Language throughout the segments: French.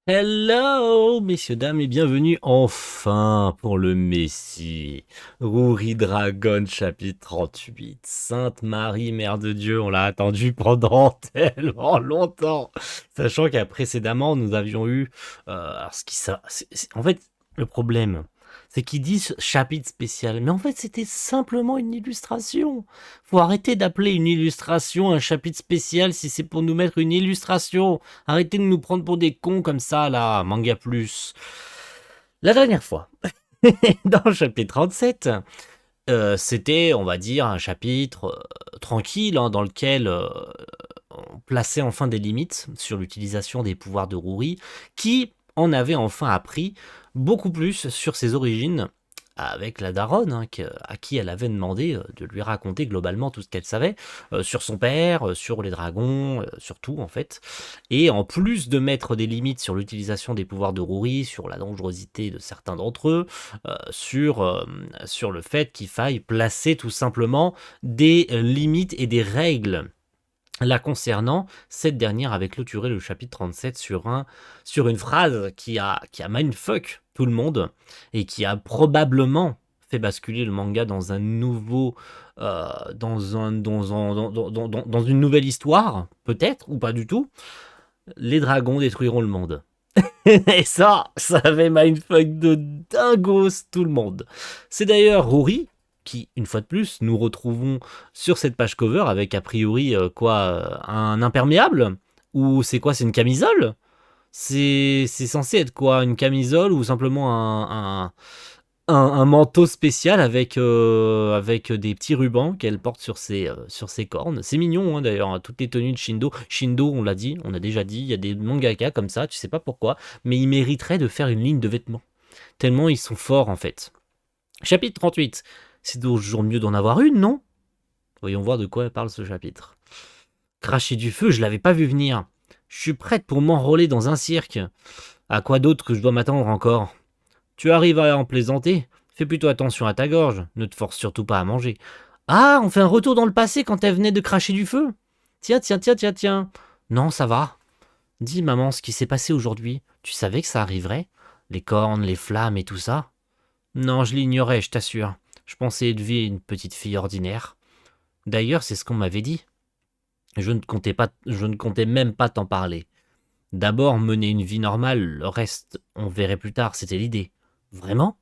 Hello, messieurs, dames, et bienvenue enfin pour le Messie. Rouri Dragon, chapitre 38. Sainte Marie, Mère de Dieu, on l'a attendu pendant tellement longtemps. Sachant qu'à précédemment, nous avions eu... alors, en fait, le problème, c'est qu'ils disent chapitre spécial. Mais en fait, c'était simplement une illustration. Faut arrêter d'appeler une illustration un chapitre spécial si c'est pour nous mettre une illustration. Arrêtez de nous prendre pour des cons comme ça, là, Manga Plus. La dernière fois, dans le chapitre 37, c'était, on va dire, un chapitre tranquille, hein, dans lequel on plaçait enfin des limites sur l'utilisation des pouvoirs de Rouri, qui en avait enfin appris beaucoup plus sur ses origines avec la daronne, hein, à qui elle avait demandé de lui raconter globalement tout ce qu'elle savait sur son père, sur les dragons, sur tout en fait. Et en plus de mettre des limites sur l'utilisation des pouvoirs de Rouri, sur la dangerosité de certains d'entre eux, sur le fait qu'il faille placer tout simplement des limites et des règles la concernant, cette dernière avait clôturé le chapitre 37 sur une phrase qui a mindfuck tout le monde et qui a probablement fait basculer le manga dans un nouveau dans une nouvelle histoire, peut-être ou pas du tout. Les dragons détruiront le monde. Et ça avait mindfuck de dingos tout le monde. C'est d'ailleurs Rory qui, une fois de plus, nous retrouvons sur cette page cover avec a priori un imperméable. Ou c'est quoi, c'est une camisole. C'est censé être quoi, une camisole ou simplement un manteau spécial avec des petits rubans qu'elle porte sur ses cornes. C'est mignon, hein, d'ailleurs, hein, toutes les tenues de Shindo. Shindo, on l'a dit, on a déjà dit, il y a des mangaka comme ça, tu sais pas pourquoi, mais ils mériteraient de faire une ligne de vêtements. Tellement ils sont forts, en fait. Chapitre 38. C'est toujours mieux d'en avoir une, non? Voyons voir de quoi parle ce chapitre. Cracher du feu, je l'avais pas vu venir. Je suis prête pour m'enrôler dans un cirque. À quoi d'autre que je dois m'attendre encore? Tu arrives à en plaisanter? Fais plutôt attention à ta gorge, ne te force surtout pas à manger. Ah, on fait un retour dans le passé quand elle venait de cracher du feu? Tiens, tiens, tiens, tiens, tiens. Non, ça va. Dis, maman, ce qui s'est passé aujourd'hui, tu savais que ça arriverait? Les cornes, les flammes et tout ça? Non, je l'ignorais, je t'assure. Je pensais élever une petite fille ordinaire. D'ailleurs, c'est ce qu'on m'avait dit. Je ne comptais même pas t'en parler. D'abord, mener une vie normale, le reste, on verrait plus tard, c'était l'idée. Vraiment?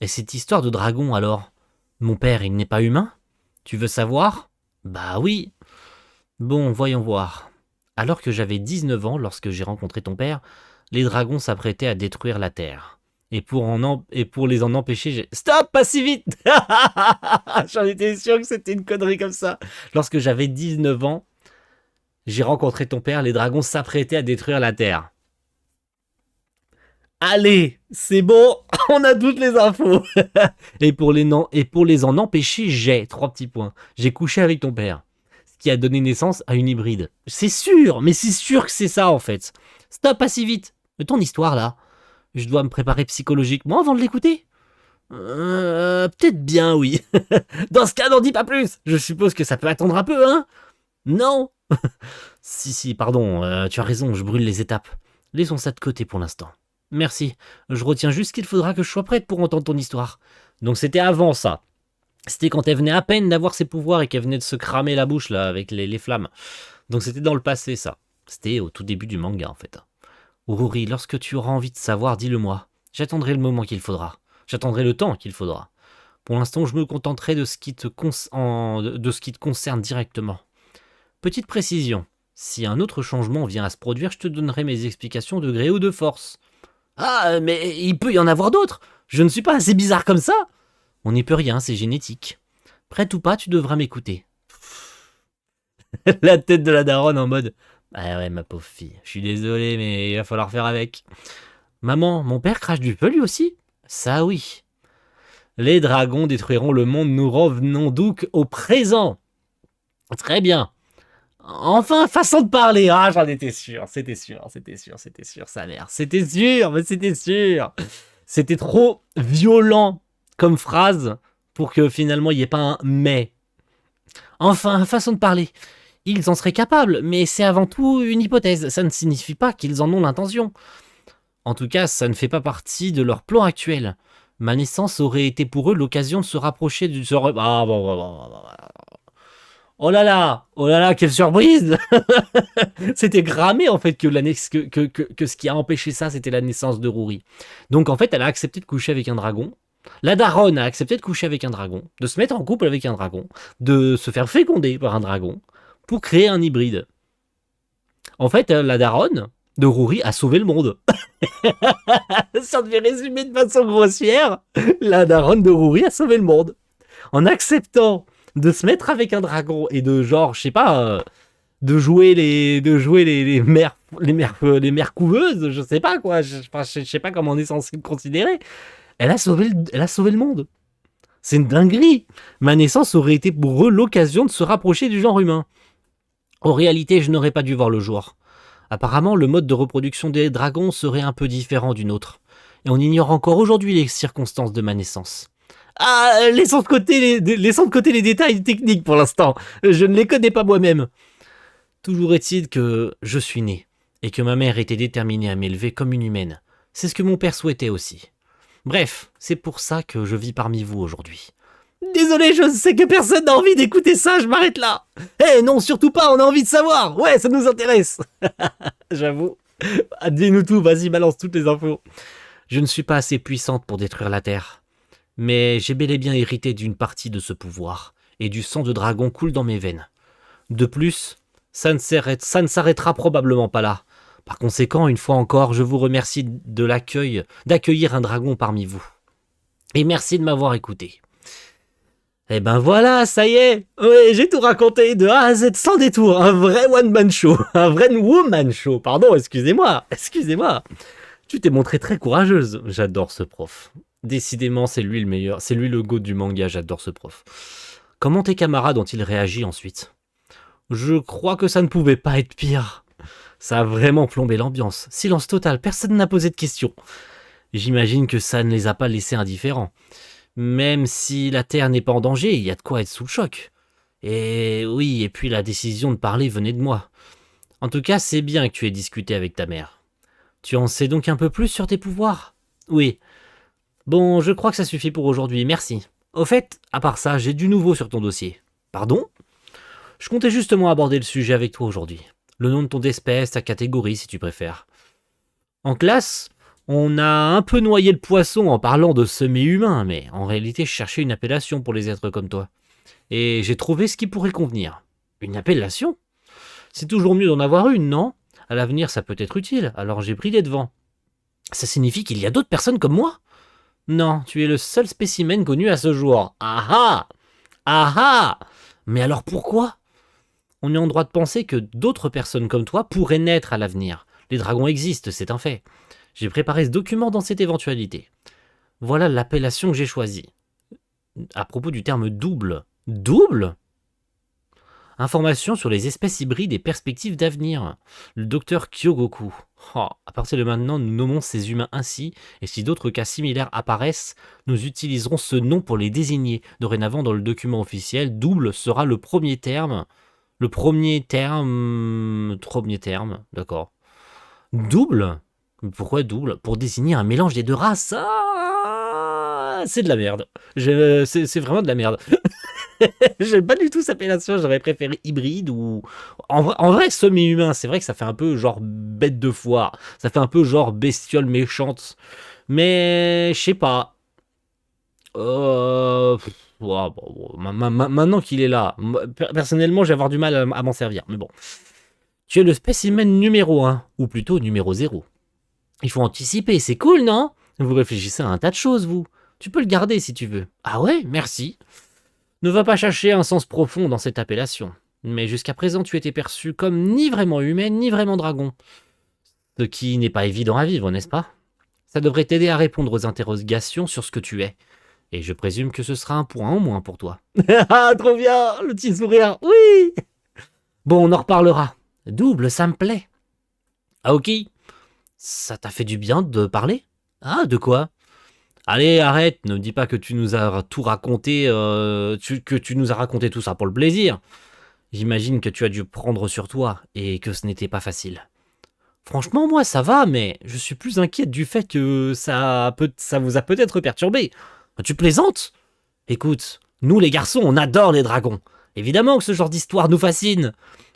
Et cette histoire de dragon, alors? Mon père, il n'est pas humain? Tu veux savoir? Bah oui. Bon, voyons voir. Alors que j'avais 19 ans, lorsque j'ai rencontré ton père, les dragons s'apprêtaient à détruire la Terre. Et pour les en empêcher, j'ai... Stop, pas si vite. J'en étais sûr que c'était une connerie comme ça. Lorsque j'avais 19 ans, j'ai rencontré ton père, les dragons s'apprêtaient à détruire la Terre. Allez, c'est bon, on a toutes les infos. Et pour les en empêcher, j'ai 3 petits points. J'ai couché avec ton père, ce qui a donné naissance à une hybride. C'est sûr, mais c'est sûr que c'est ça en fait. Stop, pas si vite. Ton histoire là, je dois me préparer psychologiquement avant de l'écouter. Peut-être bien, oui. Dans ce cas, n'en dis pas plus. Je suppose que ça peut attendre un peu, hein? Non. Si, pardon, tu as raison, je brûle les étapes. Laissons ça de côté pour l'instant. Merci, je retiens juste qu'il faudra que je sois prête pour entendre ton histoire. Donc c'était avant ça. C'était quand elle venait à peine d'avoir ses pouvoirs et qu'elle venait de se cramer la bouche là avec les flammes. Donc c'était dans le passé ça. C'était au tout début du manga en fait. Ururi, lorsque tu auras envie de savoir, dis-le-moi. J'attendrai le moment qu'il faudra. J'attendrai le temps qu'il faudra. Pour l'instant, je me contenterai de ce qui te concerne directement. Petite précision. Si un autre changement vient à se produire, je te donnerai mes explications de gré ou de force. Ah, mais il peut y en avoir d'autres. Je ne suis pas assez bizarre comme ça. On n'y peut rien, c'est génétique. Prête ou pas, tu devras m'écouter. La tête de la daronne en mode... Ah ouais, ma pauvre fille, je suis désolé, mais il va falloir faire avec. Maman, mon père crache du feu lui aussi? Ça oui. Les dragons détruiront le monde, nous revenons donc au présent. Très bien. Enfin, façon de parler. Ah, j'en étais sûr, c'était sûr, sa mère. C'était sûr, mais c'était sûr. C'était trop violent comme phrase pour que finalement il n'y ait pas un mais. Enfin, façon de parler. Ils en seraient capables, mais c'est avant tout une hypothèse. Ça ne signifie pas qu'ils en ont l'intention. En tout cas, ça ne fait pas partie de leur plan actuel. Ma naissance aurait été pour eux l'occasion de se rapprocher du... Ah, bon. Oh là là, quelle surprise. C'était grammé en fait que ce qui a empêché ça, c'était la naissance de Rory. Donc en fait, elle a accepté de coucher avec un dragon. La daronne a accepté de coucher avec un dragon, de se mettre en couple avec un dragon, de se faire féconder par un dragon, pour créer un hybride. En fait, la daronne de Rory a sauvé le monde. Ça devait résumer de façon grossière. La daronne de Rory a sauvé le monde. En acceptant de se mettre avec un dragon et de genre, je sais pas, de jouer les mères couveuses, je sais pas quoi, je sais pas comment on est censé le considérer. Elle a sauvé le monde. C'est une dinguerie. Ma naissance aurait été pour eux l'occasion de se rapprocher du genre humain. En réalité, je n'aurais pas dû voir le jour. Apparemment, le mode de reproduction des dragons serait un peu différent du nôtre. Et on ignore encore aujourd'hui les circonstances de ma naissance. Ah, laissons de côté les détails techniques pour l'instant. Je ne les connais pas moi-même. Toujours est-il que je suis né, et que ma mère était déterminée à m'élever comme une humaine. C'est ce que mon père souhaitait aussi. Bref, c'est pour ça que je vis parmi vous aujourd'hui. Désolé, je sais que personne n'a envie d'écouter ça, je m'arrête là. Eh non, surtout pas, on a envie de savoir. Ouais, ça nous intéresse. J'avoue. Dis-nous tout, vas-y, balance toutes les infos. Je ne suis pas assez puissante pour détruire la Terre. Mais j'ai bel et bien hérité d'une partie de ce pouvoir, et du sang de dragon coule dans mes veines. De plus, ça ne s'arrêtera probablement pas là. Par conséquent, une fois encore, je vous remercie d'accueillir un dragon parmi vous. Et merci de m'avoir écouté. Eh ben voilà, ça y est, ouais, j'ai tout raconté de A à Z sans détour, un vrai one-man show, un vrai woman show, pardon, excusez-moi. Tu t'es montrée très courageuse, j'adore ce prof. Décidément, c'est lui le meilleur, c'est lui le GOAT du manga, j'adore ce prof. Comment tes camarades ont-ils réagi ensuite ? Je crois que ça ne pouvait pas être pire. Ça a vraiment plombé l'ambiance, silence total, personne n'a posé de questions. J'imagine que ça ne les a pas laissés indifférents. Même si la Terre n'est pas en danger, il y a de quoi être sous le choc. Et oui, et puis la décision de parler venait de moi. En tout cas, c'est bien que tu aies discuté avec ta mère. Tu en sais donc un peu plus sur tes pouvoirs ? Oui. Bon, je crois que ça suffit pour aujourd'hui, merci. Au fait, à part ça, j'ai du nouveau sur ton dossier. Pardon ? Je comptais justement aborder le sujet avec toi aujourd'hui. Le nom de ton espèce, ta catégorie si tu préfères. En classe, on a un peu noyé le poisson en parlant de semi-humain, mais en réalité je cherchais une appellation pour les êtres comme toi. Et j'ai trouvé ce qui pourrait convenir. Une appellation ? C'est toujours mieux d'en avoir une, non ? À l'avenir ça peut être utile, alors j'ai pris les devants. Ça signifie qu'il y a d'autres personnes comme moi ? Non, tu es le seul spécimen connu à ce jour. Ah ah ! Ah ah ! Mais alors pourquoi ? On est en droit de penser que d'autres personnes comme toi pourraient naître à l'avenir. Les dragons existent, c'est un fait. J'ai préparé ce document dans cette éventualité. Voilà l'appellation que j'ai choisie. À propos du terme double. Double ? Information sur les espèces hybrides et perspectives d'avenir. Le docteur Kyogoku. Oh, à partir de maintenant, nous nommons ces humains ainsi, et si d'autres cas similaires apparaissent, nous utiliserons ce nom pour les désigner. Dorénavant, dans le document officiel, double sera le premier terme. Le premier terme, d'accord. Double ? Pourquoi double ? Pour désigner un mélange des deux races. Ah, c'est de la merde. C'est vraiment de la merde. J'aime pas du tout cette appellation, j'aurais préféré hybride ou... En vrai, semi-humain, c'est vrai que ça fait un peu genre bête de foire. Ça fait un peu genre bestiole méchante. Mais, je sais pas. Maintenant qu'il est là, personnellement, je vais avoir du mal à m'en servir. Mais bon. Tu es le spécimen numéro 1, ou plutôt numéro 0. Il faut anticiper, c'est cool, non ? Vous réfléchissez à un tas de choses, vous. Tu peux le garder si tu veux. Ah ouais, merci. Ne va pas chercher un sens profond dans cette appellation. Mais jusqu'à présent, tu étais perçu comme ni vraiment humaine, ni vraiment dragon. Ce qui n'est pas évident à vivre, n'est-ce pas ? Ça devrait t'aider à répondre aux interrogations sur ce que tu es. Et je présume que ce sera un point en moins pour toi. Ah, trop bien, le petit sourire, oui. Bon, on en reparlera. Double, ça me plaît. Aoki, ça t'a fait du bien de parler ? Ah, de quoi ? Allez, arrête, ne me dis pas que tu nous as tout raconté, que tu nous as raconté tout ça pour le plaisir. J'imagine que tu as dû prendre sur toi, et que ce n'était pas facile. Franchement, moi, ça va, mais je suis plus inquiète du fait que ça vous a peut-être perturbé. Tu plaisantes? Écoute, nous les garçons, on adore les dragons. Évidemment que ce genre d'histoire nous fascine.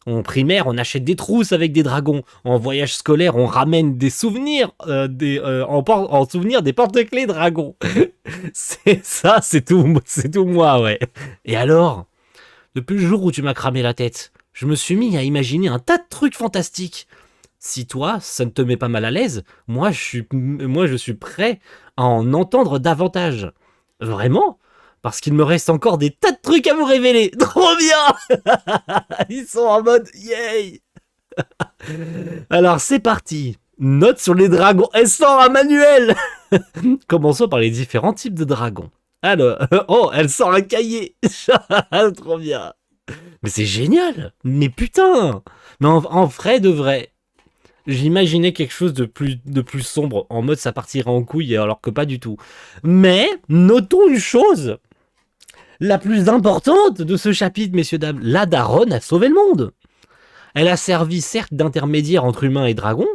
En primaire, on achète des trousses avec des dragons. En voyage scolaire, on ramène des souvenirs, en souvenir des porte-clés dragons. C'est tout moi, ouais. Et alors, depuis le jour où tu m'as cramé la tête, je me suis mis à imaginer un tas de trucs fantastiques. Si toi, ça ne te met pas mal à l'aise, moi je suis prêt à en entendre davantage. Vraiment? Parce qu'il me reste encore des tas de trucs à vous révéler. Trop bien! Ils sont en mode yay! Alors c'est parti. Note sur les dragons. Elle sort un manuel. Commençons par les différents types de dragons. Alors, oh, elle sort un cahier. Trop bien. Mais c'est génial. Mais putain. Mais en vrai de vrai. J'imaginais quelque chose de plus sombre, en mode ça partirait en couille, alors que pas du tout. Mais, notons une chose, la plus importante de ce chapitre, messieurs, dames, la daronne a sauvé le monde. Elle a servi certes d'intermédiaire entre humains et dragons,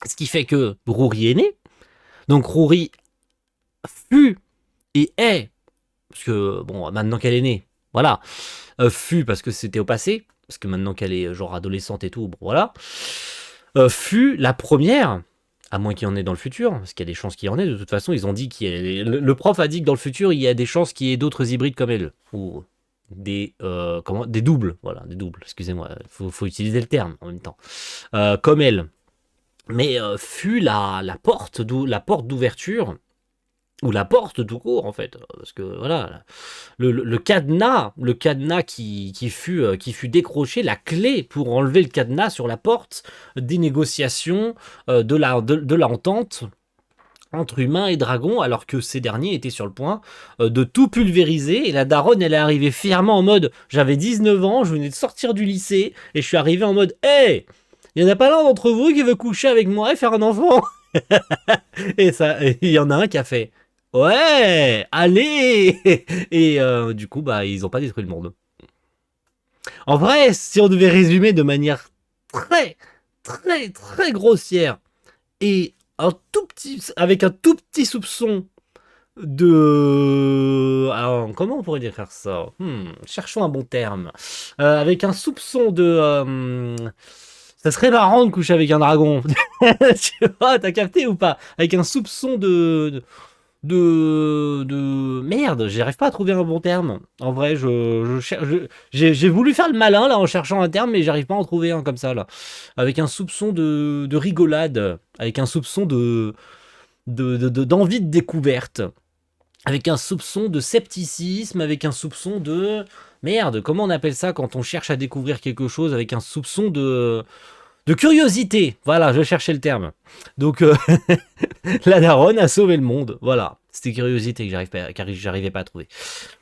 ce qui fait que Rory est né. Donc Rory fut et est, parce que, bon, maintenant qu'elle est née, voilà, fut parce que c'était au passé, parce que maintenant qu'elle est genre adolescente et tout, bon voilà, fut la première, à moins qu'il y en ait dans le futur, parce qu'il y a des chances qu'il y en ait, de toute façon, ils ont dit le prof a dit que dans le futur, il y a des chances qu'il y ait d'autres hybrides comme elle, ou des doubles, voilà, des doubles, excusez-moi, faut utiliser le terme en même temps, comme elle, mais fut la porte d'ouverture, ou la porte tout court en fait, parce que voilà, le cadenas qui fut décroché, la clé pour enlever le cadenas sur la porte des négociations, de l'entente entre humains et dragons, alors que ces derniers étaient sur le point de tout pulvériser, et la daronne elle est arrivée fièrement en mode j'avais 19 ans, je venais de sortir du lycée, et je suis arrivé en mode hey, il y en a pas l'un d'entre vous qui veut coucher avec moi et faire un enfant? Et ça, il y en a un qui a fait ouais, allez. Et du coup, bah, ils ont pas détruit le monde. En vrai, si on devait résumer de manière très, très, très grossière et avec un tout petit soupçon de... Alors, comment on pourrait décrire ça? Cherchons un bon terme. Avec un soupçon de... ça serait marrant de coucher avec un dragon. Tu vois, t'as capté ou pas? Avec un soupçon de merde, j'arrive pas à trouver un bon terme. En vrai, j'ai voulu faire le malin là en cherchant un terme, mais j'arrive pas à en trouver un comme ça là. Avec un soupçon de rigolade, avec un soupçon d'envie de découverte, avec un soupçon de scepticisme, avec un soupçon de merde. Comment on appelle ça quand on cherche à découvrir quelque chose avec un soupçon de curiosité, voilà, je cherchais le terme. Donc, la daronne a sauvé le monde, voilà. C'était curiosité que j'arrivais pas à trouver.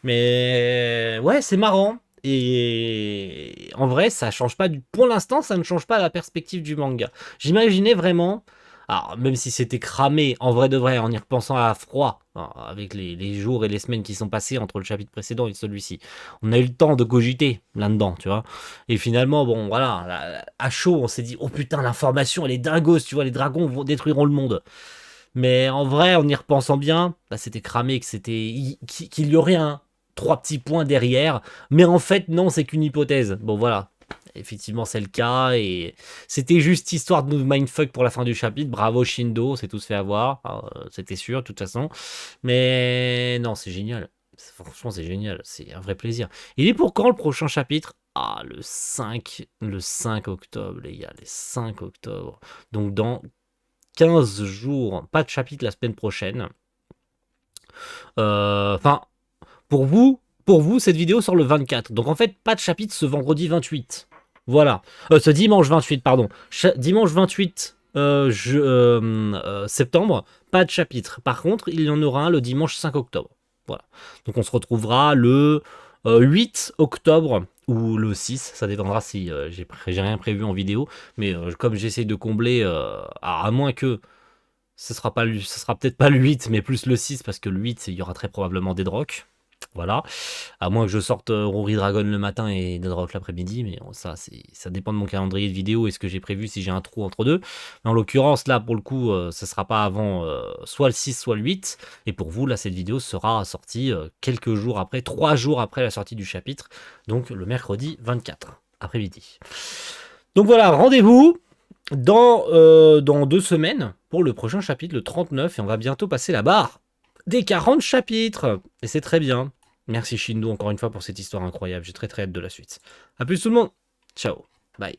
Mais, ouais, c'est marrant. Et en vrai, ça change pas pour l'instant, ça ne change pas la perspective du manga. J'imaginais vraiment, alors même si c'était cramé, en vrai de vrai, en y repensant à froid, avec les jours et les semaines qui sont passés entre le chapitre précédent et celui-ci, on a eu le temps de cogiter là-dedans, tu vois. Et finalement, bon, voilà, à chaud, on s'est dit, oh putain, l'information, elle est dingos, tu vois, les dragons détruiront le monde. Mais en vrai, en y repensant bien, bah, c'était cramé, qu'il y aurait trois petits points derrière. Mais en fait, non, c'est qu'une hypothèse. Bon, voilà. Effectivement, c'est le cas. Et c'était juste histoire de nous mindfuck pour la fin du chapitre. Bravo, Shindo, c'est tout se fait avoir. C'était sûr, de toute façon. Mais non, c'est génial. Franchement, c'est génial. C'est un vrai plaisir. Il est pour quand le prochain chapitre? Ah, le 5 octobre, les gars. Le 5 octobre. Donc, dans 15 jours, pas de chapitre la semaine prochaine. Enfin, pour vous, cette vidéo sort le 24. Donc en fait, pas de chapitre ce vendredi 28. Voilà. Ce dimanche 28, pardon. Dimanche 28 septembre, pas de chapitre. Par contre, il y en aura un le dimanche 5 octobre. Voilà. Donc on se retrouvera le 8 octobre ou le 6, ça dépendra si j'ai rien prévu en vidéo, mais comme j'essaie de combler, à moins que ce sera peut-être pas le 8, mais plus le 6, parce que le 8, il y aura très probablement des drocs. Voilà. À moins que je sorte Rory Dragon le matin et Dead Rock l'après-midi, mais ça, ça dépend de mon calendrier de vidéo et ce que j'ai prévu si j'ai un trou entre deux. Mais en l'occurrence, là, pour le coup, ça sera pas avant soit le 6, soit le 8. Et pour vous, là, cette vidéo sera sortie quelques jours après, 3 jours après la sortie du chapitre, donc le mercredi 24 après-midi. Donc voilà, rendez-vous dans 2 semaines pour le prochain chapitre, le 39, et on va bientôt passer la barre des 40 chapitres. Et c'est très bien. Merci Shindo encore une fois pour cette histoire incroyable. J'ai très très hâte de la suite. A plus tout le monde. Ciao. Bye.